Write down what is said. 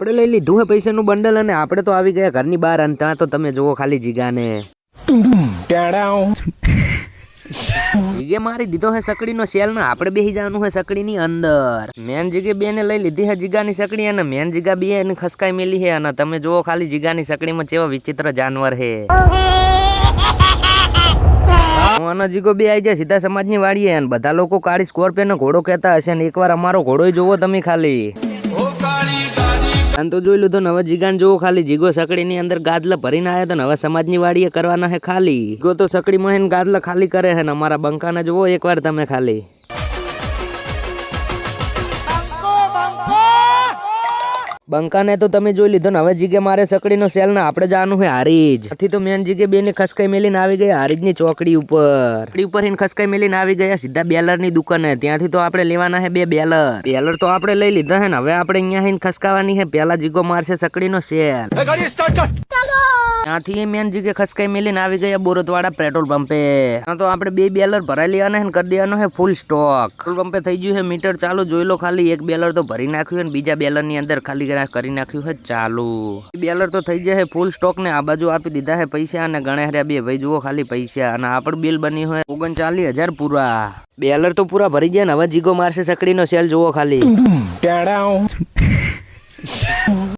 આપણે લઈ લીધું હે પૈસાનું બંડલ અને આપણે તો આવી ગયા ઘરની બહાર અને ત્યાં તો તમે જુઓ ખાલી જીગાને જીગે મારી દીધો હે સકડીનો સેલ ને આપણે બેસી જવાનું હે સકડીની અંદર. મેન જીગે બે ને લઈ લીધી હે જીગાની સકડી અને મેન જીગા બે એને ખસકાઈ મેલી હે અને તમે જુઓ ખાલી જીગાની સકડીમાં કેવો વિચિત્ર જાનવર હે. અને જીગો બે આવી જાય સીધા સમાજની વાડીએ અને બધા લોકો કાળી સ્કોર્પિયો ઘોડો કહેતા હશે ને એકવાર અમારો ઘોડો જોવો તમે ખાલી. તો જોઈ લીધો ને હવે જીગાને જોવો ખાલી જીગો સકડીની અંદર ગાદલા ભરીને આવ્યા તો હવે સમાજની વાડીએ કરવાના હે ખાલી. જીગો તો સકડીમાં હેને ગાદલા ખાલી કરે હે ને અમારા બંકાને જોવો એકવાર તમે ખાલી. બંકાને તો તમે જોઈ લીધો ને હવે જીગે મારે સકડીનો સેલ ને આપણે જવાનું હે હારીજ. આથી તો મેન જીગે બે ને ખસકાઈ મેલીને આવી ગયા હારીજની ચોકડી ઉપર હિન ખસકાઈ મેલીને આવી ગયા સીધા બેલરની દુકાને. ત્યાંથી તો આપણે લેવાના હે બે બેલર તો આપણે લઈ લીધા હે ને હવે આપણે અહીંયા હિન ખસકાવાની હે. પેલા જીગો મારશે સકડીનો સેલ. ત્યાંથી મેન જીગે ખસકાઈ મેલીને આવી ગયા બોરતવાડા પેટ્રોલ પંપે. ત્યાં તો આપણે બે બેલર ભરાઈ લેવાના હે ને કરી દેવાનો હે ફૂલ સ્ટોક. પેટ્રોલ પંપે થઈ ગયું હે મીટર ચાલુ જોઈ લો ખાલી. એક બેલર તો ભરી નાખ્યું ને બીજા બેલર ની અંદર ખાલી કરી નાખ્યું હે ચાલુ. બેલર તો થઈ જાય ફૂલ સ્ટોક ને આ બાજુ આપી દીધા હે પૈસા અને ગણે હર્યા બે ભાઈ જુઓ ખાલી પૈસા અને આપણું બિલ બની હોય 39,000 પૂરા. બેલર તો પૂરા ભરી ગયા ને હવે જીગો મારશે સકડીનો સેલ જુઓ ખાલી.